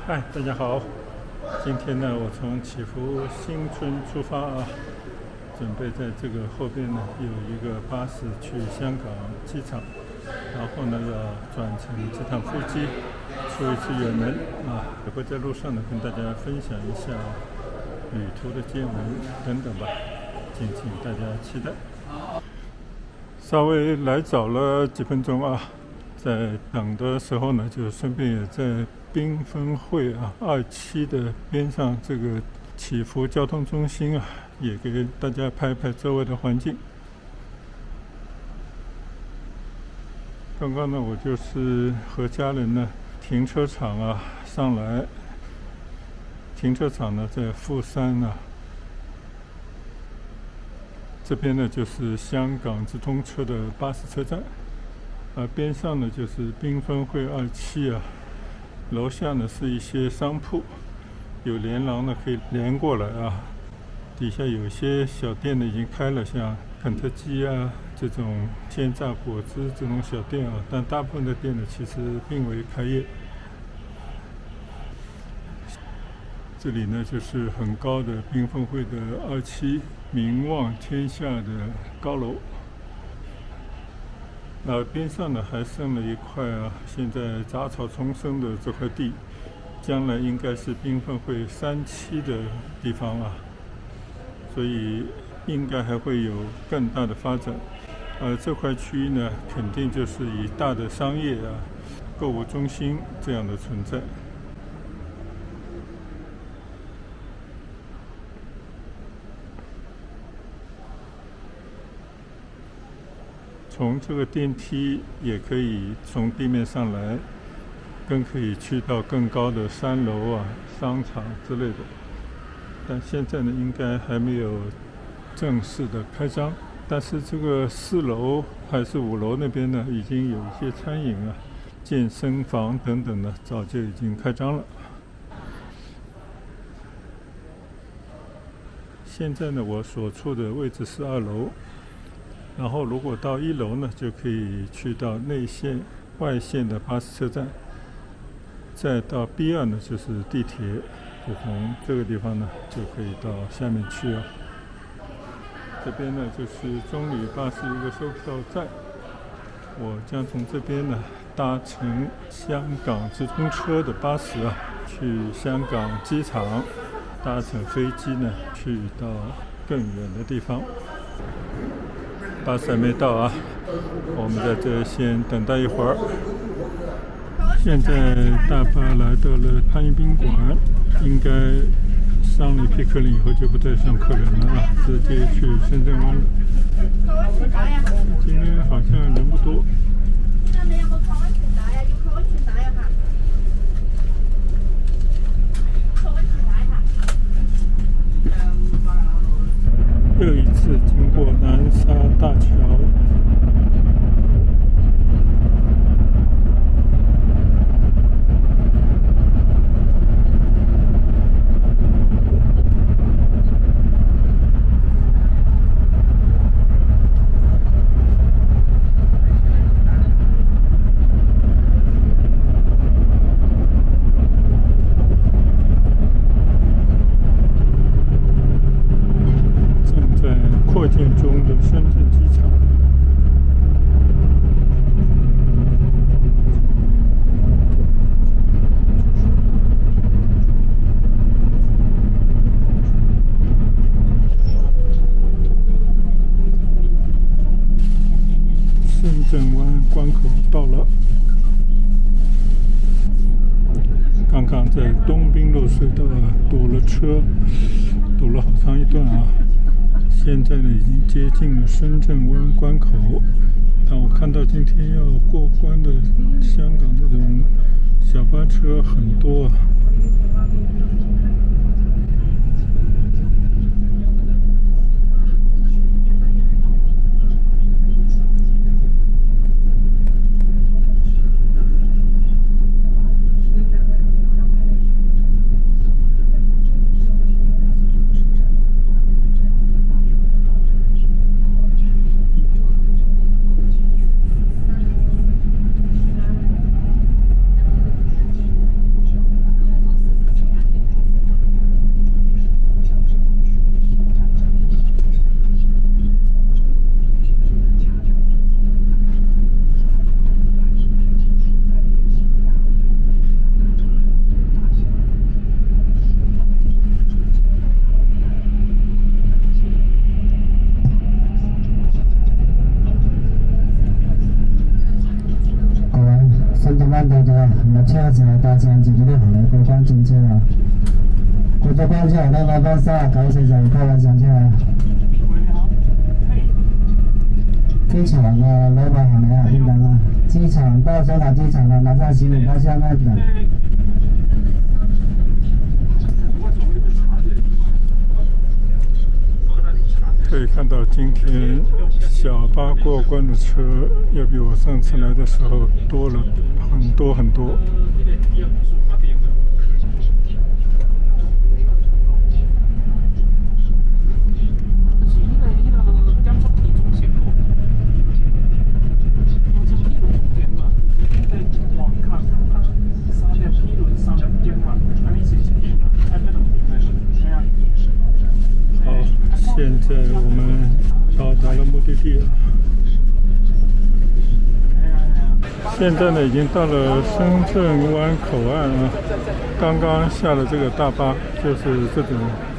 嗨，大家好。今天呢，我从祈福新村出发啊，准备在这个后边呢有一个巴士去香港机场，然后呢要转乘这趟飞机出一次远门啊，也会在路上呢跟大家分享一下旅途的见闻等等吧，敬请大家期待。稍微来早了几分钟啊，在等的时候呢，就顺便也在缤纷汇27的边上这个祈福交通中心啊，也给大家拍拍周围的环境。刚刚呢，我就是和家人呢停车场啊上来，停车场呢在富山啊，这边呢就是香港直通车的巴士车站，边上呢就是缤纷汇27啊。楼下呢是一些商铺，有连廊呢可以连过来啊。底下有些小店呢已经开了，像肯德基啊这种鲜榨果汁这种小店啊，但大部分的店呢其实并未开业。这里呢就是很高的缤纷汇的27，名望天下的高楼。边上呢还剩了一块啊，现在杂草丛生的这块地，将来应该是缤纷汇37的地方啊，所以应该还会有更大的发展。这块区域呢，肯定就是以大的商业啊、购物中心这样的存在。从这个电梯也可以从地面上来，更可以去到更高的3楼啊、商场之类的。但现在呢，应该还没有正式的开张。但是这个4楼还是5楼那边呢，已经有一些餐饮啊、健身房等等呢，早就已经开张了。现在呢，我所处的位置是2楼。然后如果到1楼呢，就可以去到内线、外线的巴士车站，再到 B2 呢就是地铁，就从这个地方呢就可以到下面去了。这边呢就是中旅巴士一个售票站，我将从这边呢搭乘香港直通车的巴士啊，去香港机场，搭乘飞机呢去到更远的地方。巴士还没到啊，我们在这先等待一会儿。现在大巴来到了潘迎宾馆，应该上了一批客人以后就不再上客人了啊，直接去深圳湾了。今天好像人不多。又一次经过南沙大桥，扩建中的深圳机场。深圳湾关口到了，刚刚在东滨路隧道堵了车，堵了好长一段啊。现在呢，已经接近了深圳湾关口，但我看到今天要过关的香港这种小巴车很多啊。看到的我车子大家自己都好来过关进车啊，过咗關之後咧，攞翻3940開位上車啊！機場啊，攞翻行李啊，邊等啊？機場到香港機場了，拿上行李到下面等。可以看到今天小巴过关的车要比我上次来的时候多了很多很多。现在我们到达了目的地了。现在呢，已经到了深圳湾口岸啊。刚刚下了这个大巴，就是这种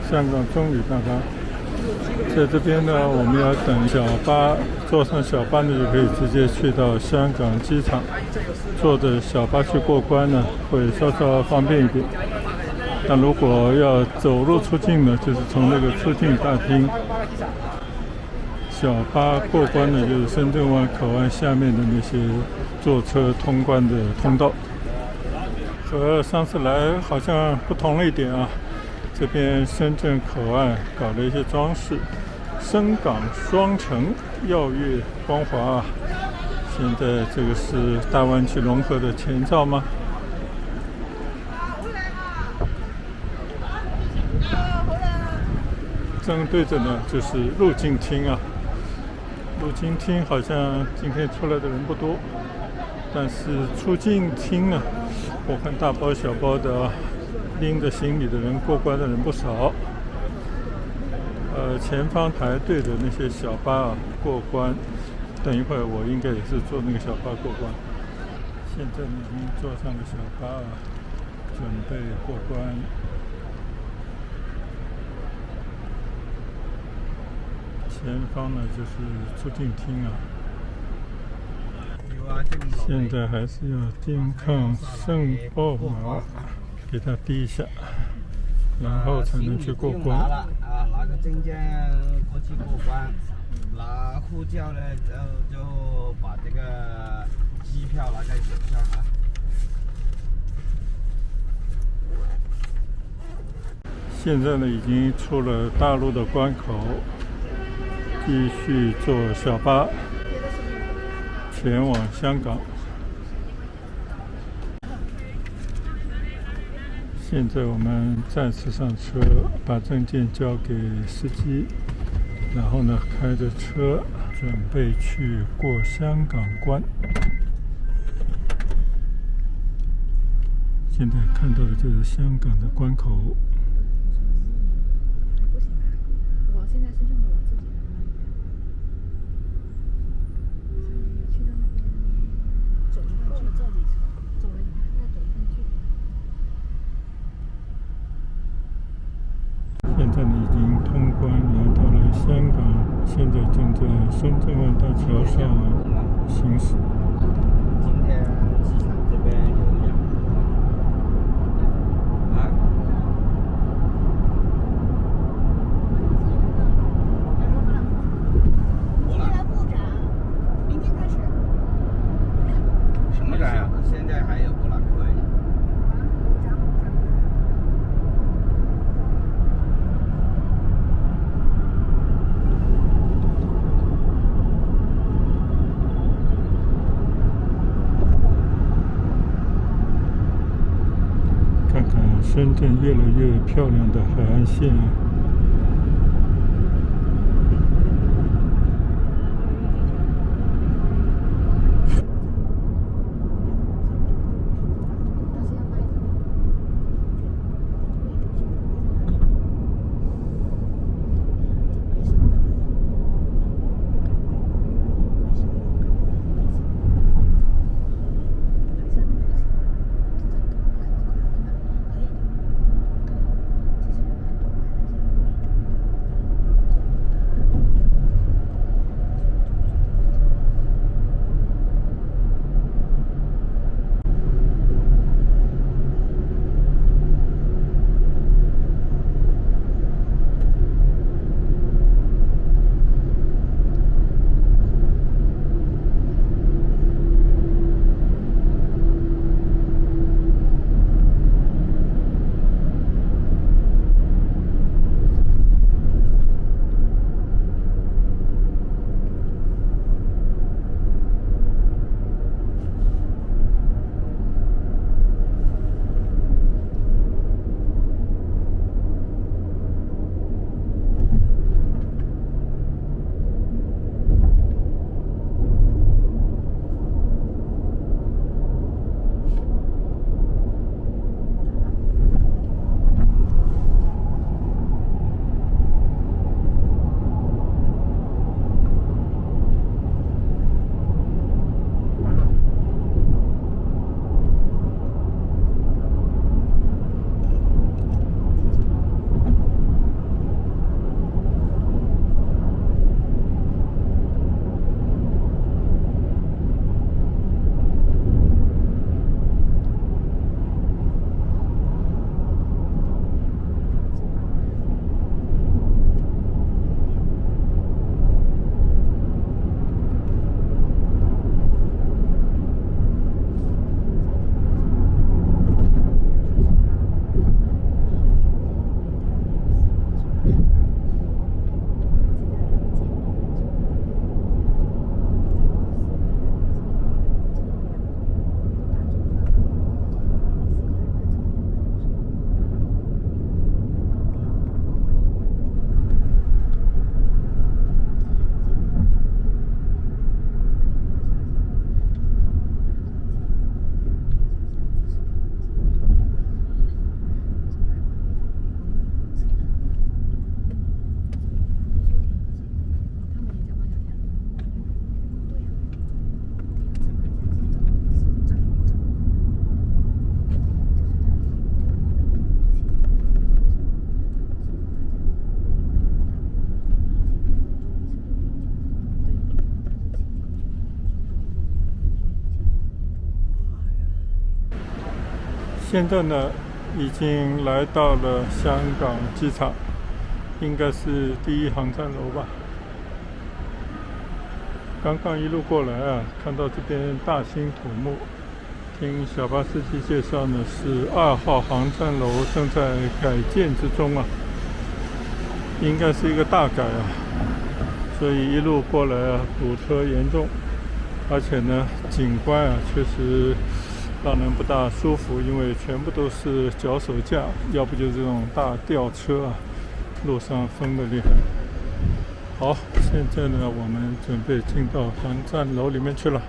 香港中旅大巴。在这边呢，我们要等小巴，坐上小巴呢，就可以直接去到香港机场。坐着小巴去过关呢，会稍稍方便一点。但如果要走路出境呢，就是从那个出境大厅小巴过关呢，就是深圳湾口岸下面的那些坐车通关的通道。和上次来好像不同了一点啊，这边深圳口岸搞了一些装饰，深港双城耀月光华啊。现在这个是大湾区融合的前兆吗？正对着呢就是入境厅啊，入境厅好像今天出来的人不多，但是出境厅呢，我看大包小包的拎着行李的人过关的人不少。前方排队的那些小巴啊过关，等一会儿我应该也是坐那个小巴过关。现在已经坐上了小巴啊，准备过关。前方呢就是出境厅啊，现在还是要健康申报码，给他滴一下，然后才能去过关。拿个证件过去过关，拿护照呢就把这个机票拿在手上啊。现在呢已经出了大陆的关口。继续坐小巴前往香港。现在我们暂时上车，把证件交给司机，然后呢开着车准备去过香港关。现在看到的就是香港的关口。我现在是用的我自己的。现在呢已经通关来到了香港，现在正在深圳湾大桥上行驶。今天机场这边有2个啊。明天来布展，明天开始。什么展啊？现在还有博览会。深圳越来越漂亮的海岸线啊。现在呢已经来到了香港机场，应该是第一航站楼吧。刚刚一路过来啊，看到这边大兴土木，听小巴司机介绍呢，是2号航站楼正在改建之中啊，应该是一个大改啊，所以一路过来啊，堵车严重，而且呢，景观啊确实让人不大舒服，因为全部都是脚手架，要不就是这种大吊车啊，路上风的厉害。好，现在呢，我们准备进到航站楼里面去了。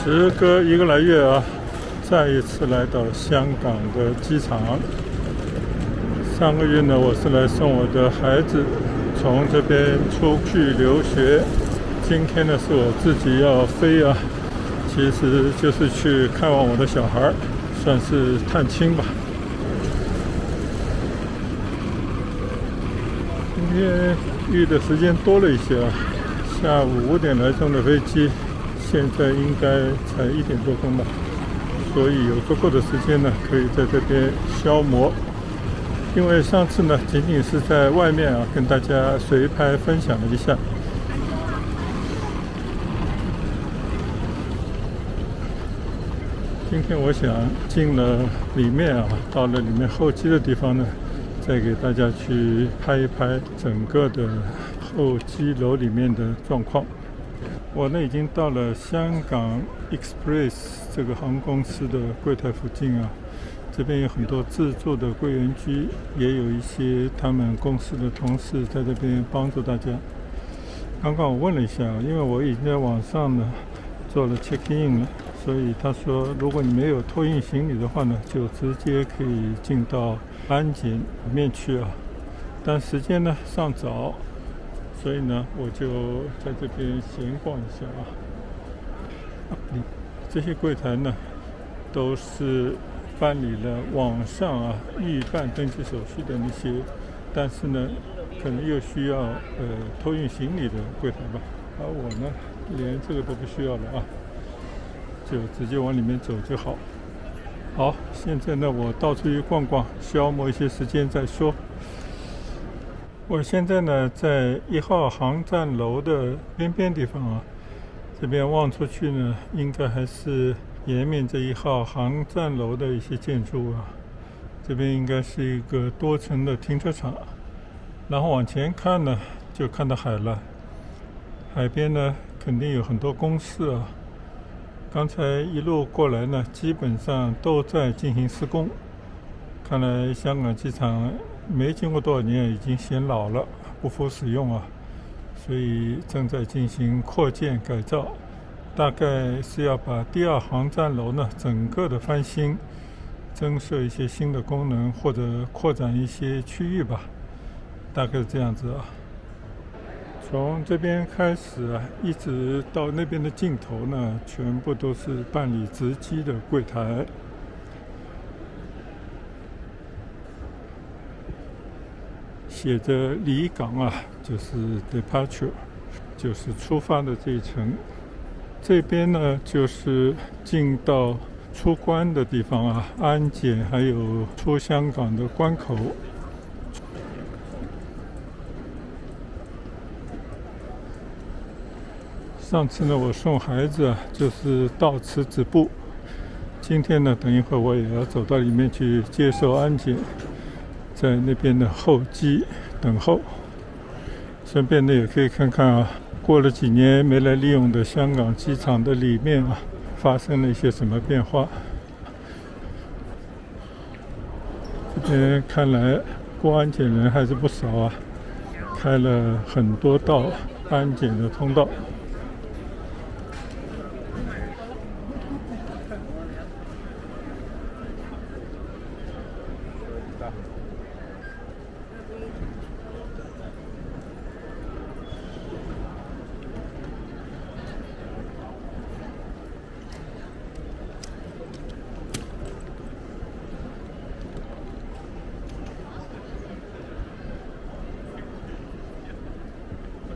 时隔1个来月啊，再一次来到香港的机场。上个月呢，我是来送我的孩子从这边出去留学，今天呢是我自己要飞啊，其实就是去看望我的小孩，算是探亲吧。今天预的时间多了一些啊，下午5点来钟的飞机。现在应该才1点多钟吧，所以有足够的时间呢，可以在这边消磨。因为上次呢，仅仅是在外面啊，跟大家随拍分享了一下。今天我想进了里面啊，到了里面候机的地方呢，再给大家去拍一拍整个的候机楼里面的状况。我呢已经到了香港 Express 这个航空公司的柜台附近啊，这边有很多自助的柜员机，也有一些他们公司的同事在这边帮助大家。刚刚我问了一下，因为我已经在网上呢做了 check in 了，所以他说如果你没有托运行李的话呢，就直接可以进到安检里面去啊，但时间呢尚早。所以呢，我就在这边闲逛一下啊。这些柜台呢，都是办理了网上啊预办登记手续的那些，但是呢，可能又需要托运行李的柜台吧。而我呢，连这个都不需要了啊，就直接往里面走就好。好，现在呢，我到处去逛逛，消磨一些时间再说。我现在呢在1号航站楼的边边地方啊，这边望出去呢，应该还是沿面这1号航站楼的一些建筑啊。这边应该是一个多层的停车场，然后往前看呢，就看到海了。海边呢，肯定有很多公司啊。刚才一路过来呢，基本上都在进行施工。看来香港机场没经过多少年，已经显老了，不敷使用啊，所以正在进行扩建改造，大概是要把第2航站楼呢整个的翻新，增设一些新的功能，或者扩展一些区域吧，大概是这样子啊。从这边开始啊，一直到那边的尽头呢，全部都是办理值机的柜台。写着离港啊，就是 departure， 就是出发的这一层。这边呢，就是进到出关的地方啊，安检还有出香港的关口。上次呢，我送孩子啊，就是到此止步。今天呢，等一会儿我也要走到里面去接受安检。在那边的候机等候，顺便呢也可以看看啊，过了几年没来利用的香港机场的里面啊，发生了一些什么变化。这边看来过安检人还是不少啊，开了很多道安检的通道。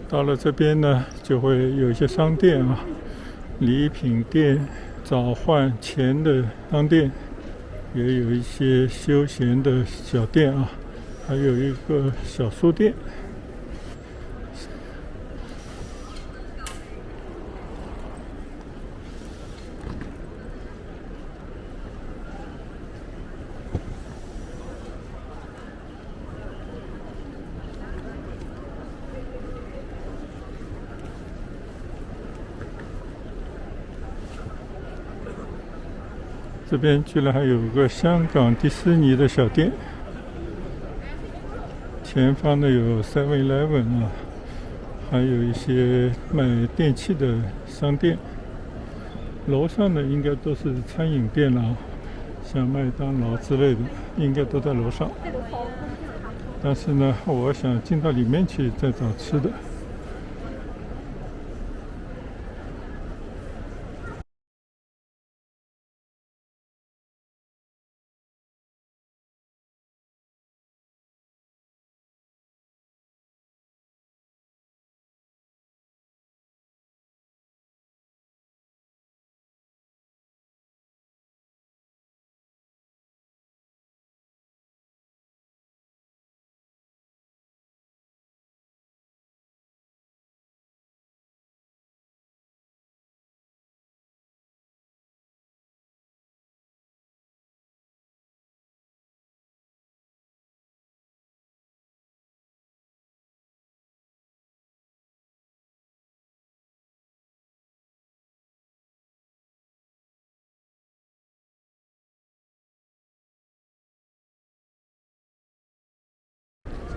到了这边呢，就会有一些商店啊，礼品店、早换钱的商店，也有一些休闲的小店啊，还有一个小书店。这边居然还有个香港迪士尼的小店，前方呢有 7-Eleven 啊，还有一些卖电器的商店，楼上呢应该都是餐饮店了，像麦当劳之类的应该都在楼上，但是呢我想进到里面去再找吃的。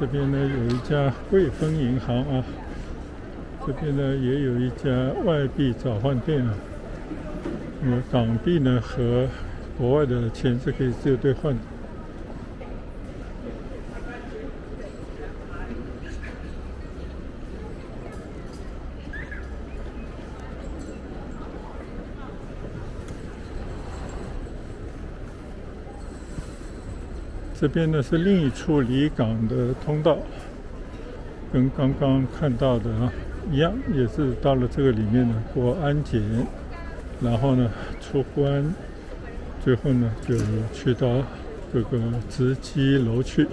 这边呢有一家汇丰银行啊，这边呢也有一家外币找换店啊，港币呢和国外的钱是可以自由兑换的。这边呢是另一处离港的通道，跟刚刚看到的一样，也是到了这个里面呢过安检，然后呢出关，最后呢就去到这个值机楼去。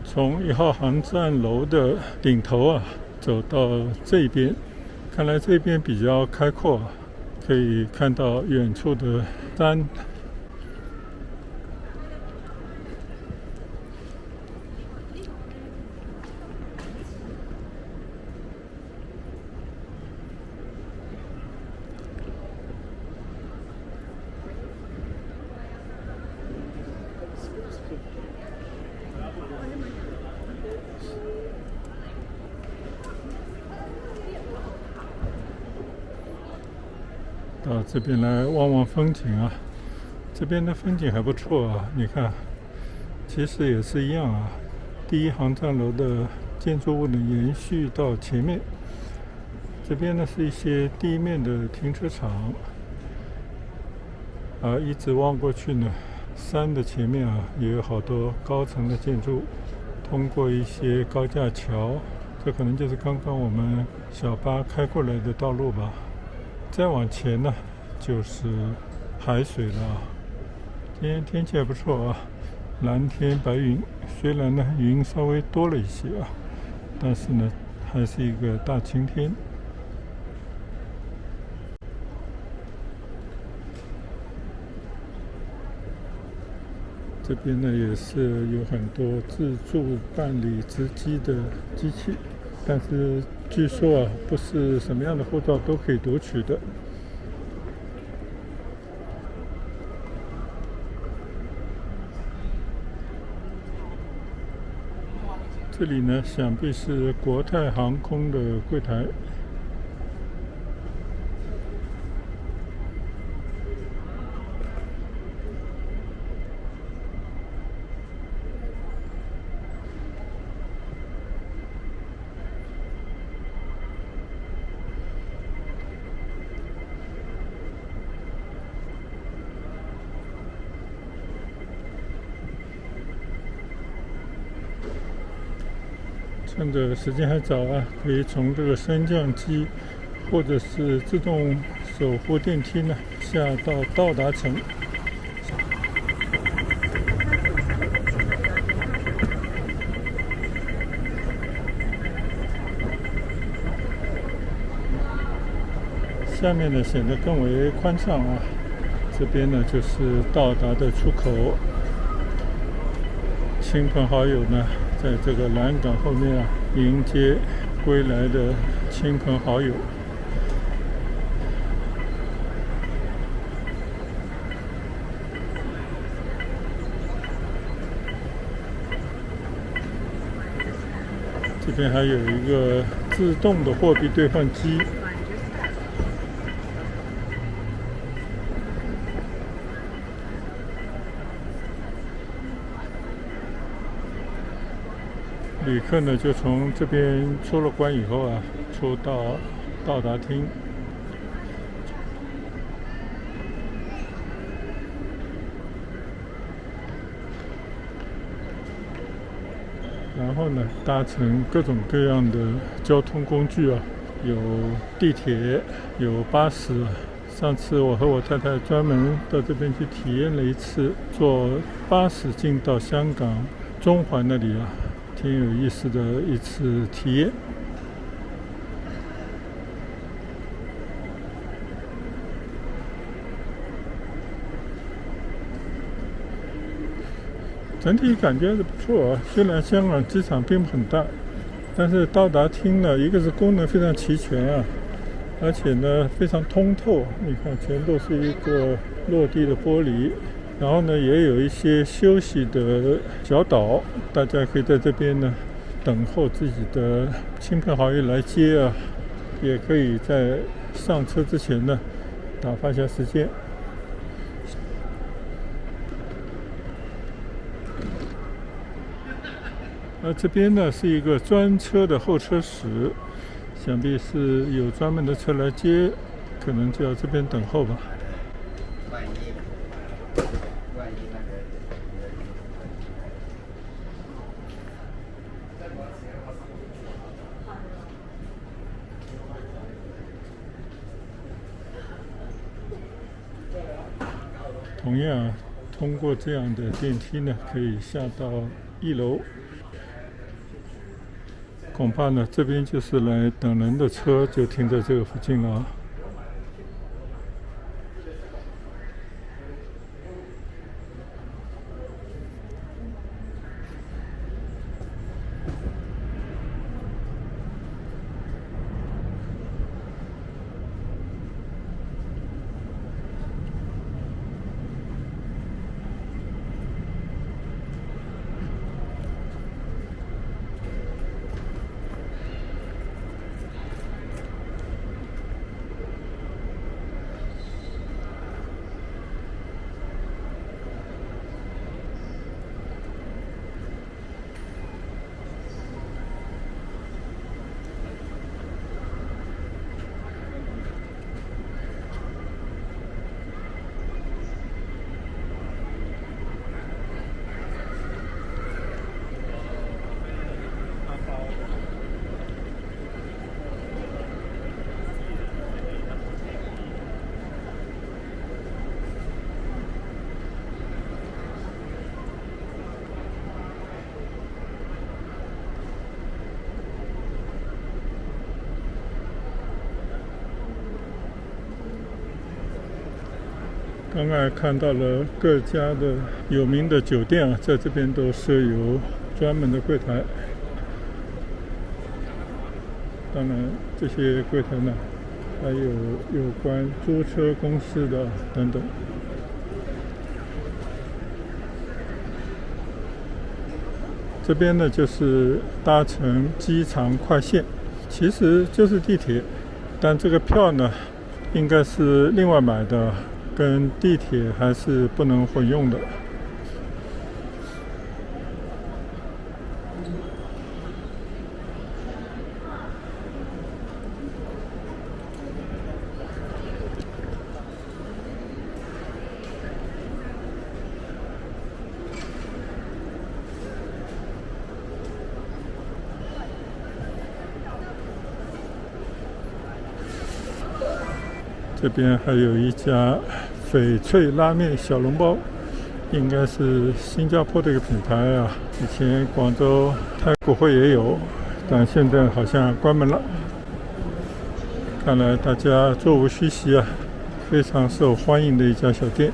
从1号航站楼的顶头啊，走到这边，看来这边比较开阔，可以看到远处的山。到这边来望望风景啊，这边的风景还不错啊。你看，其实也是一样啊。第1航站楼的建筑物呢延续到前面，这边呢是一些地面的停车场，一直望过去呢，山的前面啊也有好多高层的建筑，通过一些高架桥，这可能就是刚刚我们小巴开过来的道路吧。再往前呢，就是海水了。今天天气还不错啊，蓝天白云，虽然呢云稍微多了一些啊，但是呢还是一个大晴天。这边呢也是有很多自助办理值机的机器，但是据说啊，不是什么样的护照都可以读取的。这里呢，想必是国泰航空的柜台。趁着时间还早啊，可以从这个升降机或者是自动手扶电梯呢下到达城。下面呢显得更为宽敞啊，这边呢就是到达的出口。亲朋好友呢在这个栏杆后面啊迎接归来的亲朋好友。这边还有一个自动的货币兑换机。旅客呢就从这边出了关以后啊，出到达厅。然后呢，搭乘各种各样的交通工具啊，有地铁，有巴士。上次我和我太太专门到这边去体验了一次，坐巴士进到香港中环那里啊，挺有意思的一次体验。整体感觉还是不错啊，虽然香港机场并不很大，但是到达厅呢，一个是功能非常齐全啊，而且呢非常通透，你看全都是一个落地的玻璃，然后呢也有一些休息的小岛，大家可以在这边呢等候自己的亲朋好友来接啊，也可以在上车之前呢打发一下时间。这边呢是一个专车的候车室，想必是有专门的车来接，可能就要这边等候吧。同样通过这样的电梯呢，可以下到1楼。恐怕呢，这边就是来等人的车，就停在这个附近了。刚刚看到了各家的有名的酒店啊，在这边都设有专门的柜台。当然，这些柜台呢，还有关租车公司的等等。这边呢，就是搭乘机场快线，其实就是地铁，但这个票呢，应该是另外买的。跟地铁还是不能混用的。这边还有一家翡翠拉面小笼包，应该是新加坡的一个品牌啊。以前广州太古汇也有，但现在好像关门了。看来大家座无虚席啊，非常受欢迎的一家小店。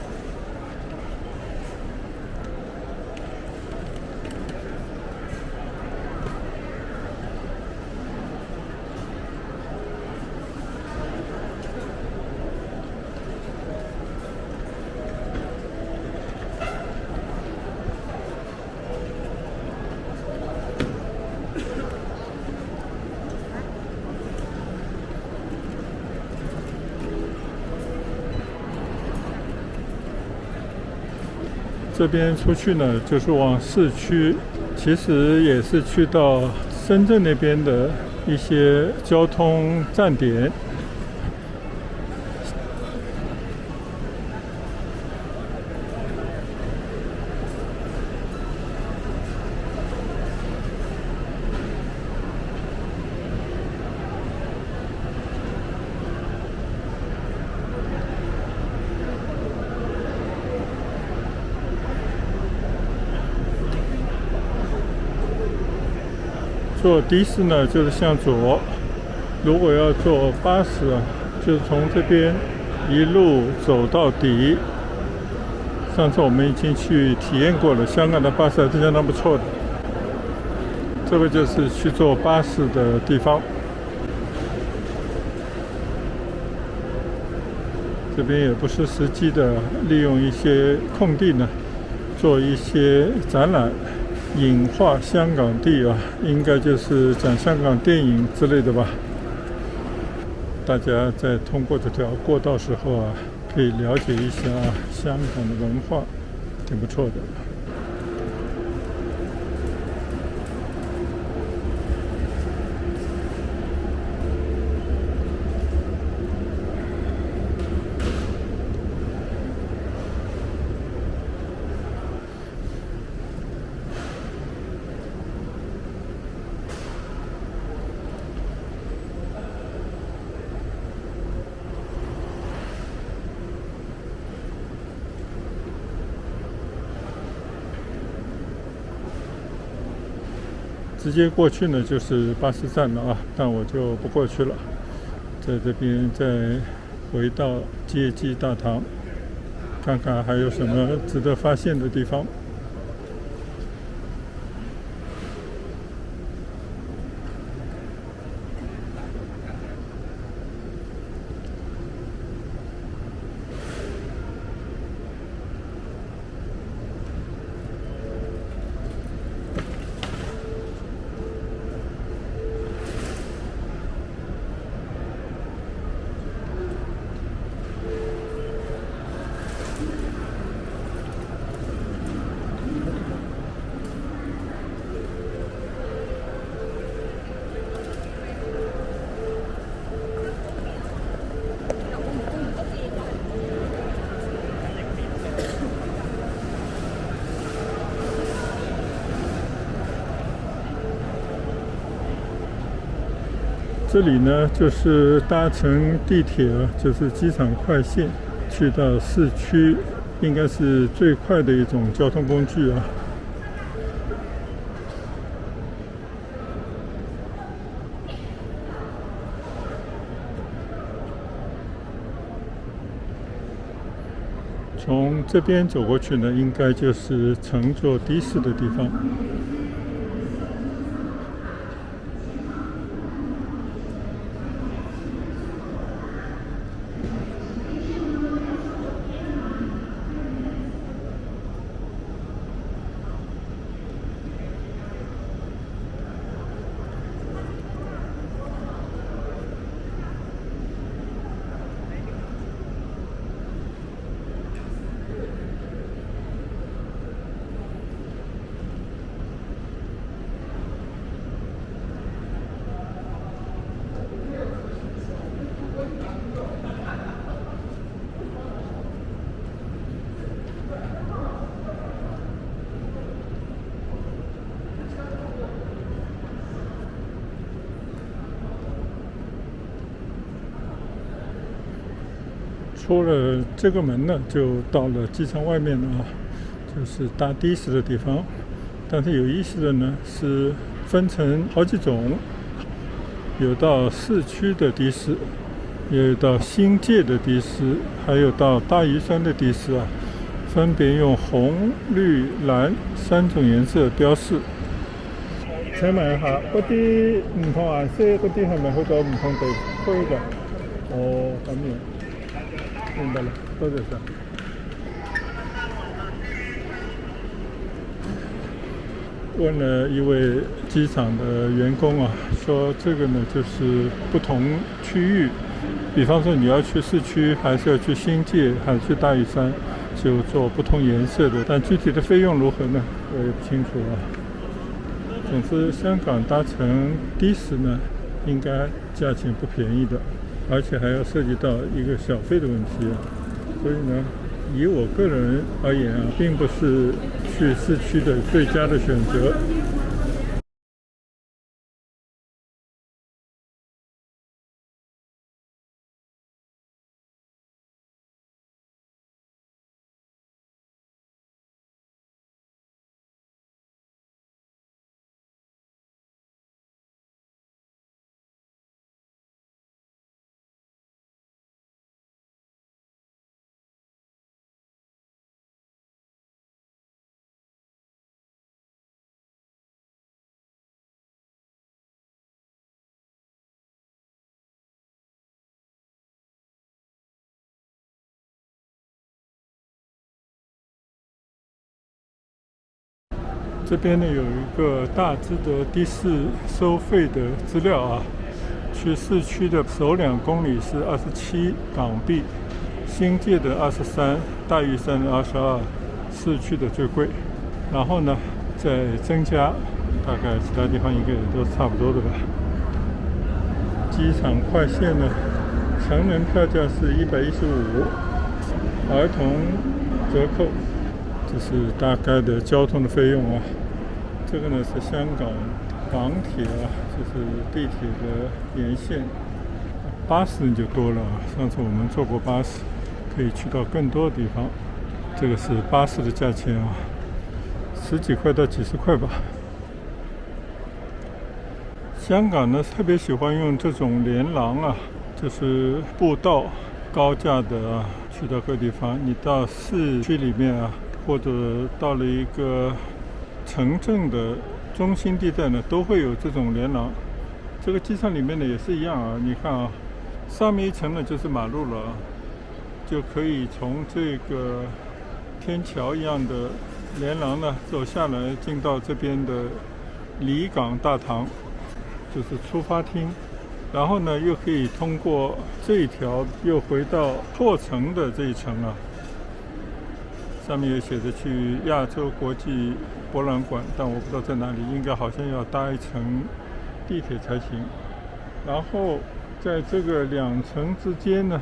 这边出去呢，就是往市区，其实也是去到深圳那边的一些交通站点。坐的士呢，就是向左；如果要坐巴士啊，就是从这边一路走到底。上次我们已经去体验过了，香港的巴士还是相当不错的。这个就是去坐巴士的地方。这边也不是实际的利用一些空地呢，做一些展览。引画香港地啊，应该就是讲香港电影之类的吧。大家在通过这条过道时候啊，可以了解一下香港的文化，挺不错的。直接过去呢就是巴士站了啊，但我就不过去了，在这边再回到街机大堂，看看还有什么值得发现的地方。这里呢，就是搭乘地铁啊，就是机场快线，去到市区，应该是最快的一种交通工具啊。从这边走过去呢，应该就是乘坐的士的地方。出了这个门呢，就到了机场外面了啊，就是搭的士的地方。但是有意思的呢，是分成好几种，有到市区的的士，也有到新界的的士，还有到大屿山的的士啊，分别用红、绿、蓝3种颜色标示。請問下，嗰啲唔同顏色嗰啲係咪去到唔同地區㗎？哦，咁樣，明白啦，多謝晒。问了一位机场的员工啊，说这个呢就是不同区域，比方说你要去市区，还是要去新界，还是去大屿山，就做不同颜色的，但具体的费用如何呢？我也不清楚啊。总之，香港搭乘的士呢，应该价钱不便宜的，而且还要涉及到一个小费的问题啊。所以呢，以我个人而言啊，并不是去市区的最佳的选择。这边呢有一个大致的的士收费的资料啊，去市区的首2公里是27港币，新界的23，大屿山的22，市区的最贵。然后呢再增加，大概其他地方应该也都是差不多的吧。机场快线呢，成人票价是115，儿童折扣。这是大概的交通的费用啊。这个呢是香港港铁啊，就是地铁的沿线。巴士就多了啊，上次我们坐过巴士，可以去到更多的地方。这个是巴士的价钱啊，10几块到几十块吧。香港呢特别喜欢用这种连廊啊，就是步道高架的啊，去到各地方。你到市区里面啊，或者到了一个城镇的中心地带呢，都会有这种连廊。这个机场里面呢也是一样啊，你看啊，上面一层呢就是马路了，就可以从这个天桥一样的连廊呢走下来，进到这边的离港大堂，就是出发厅。然后呢又可以通过这一条又回到错层的这一层啊，上面也写着去亚洲国际博览馆，但我不知道在哪里，应该好像要搭一层地铁才行。然后在这个2层之间呢，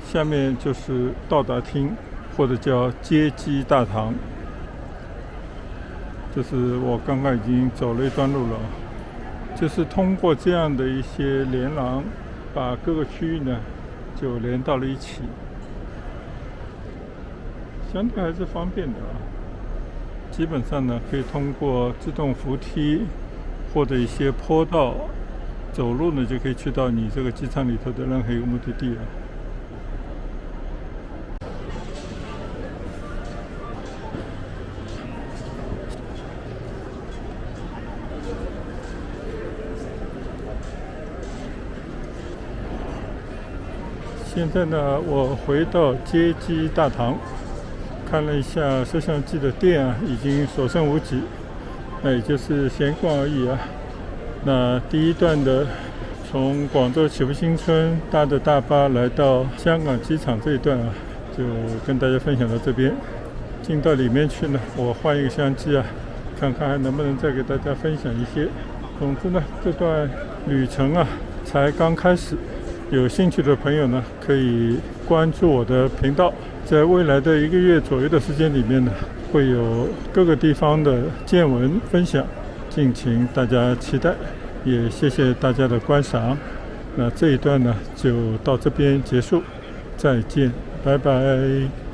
下面就是到达厅，或者叫接机大堂。这是我刚刚已经走了一段路了，就是通过这样的一些连廊，把各个区域呢就连到了一起。相对还是方便的啊，基本上呢可以通过自动扶梯或者一些坡道走路呢，就可以去到你这个机场里头的任何一个目的地啊。现在呢，我回到接机大堂，看了一下摄像机的店啊，已经所剩无几，那也就是闲逛而已啊。那第一段的从广州祈福新村搭的大巴来到香港机场这一段啊，就跟大家分享到这边。进到里面去呢，我换一个相机啊，看看还能不能再给大家分享一些。总之呢，这段旅程啊才刚开始。有兴趣的朋友呢，可以关注我的频道，在未来的1个月左右的时间里面呢，会有各个地方的见闻分享，敬请大家期待，也谢谢大家的观赏。那这一段呢，就到这边结束，再见。拜拜。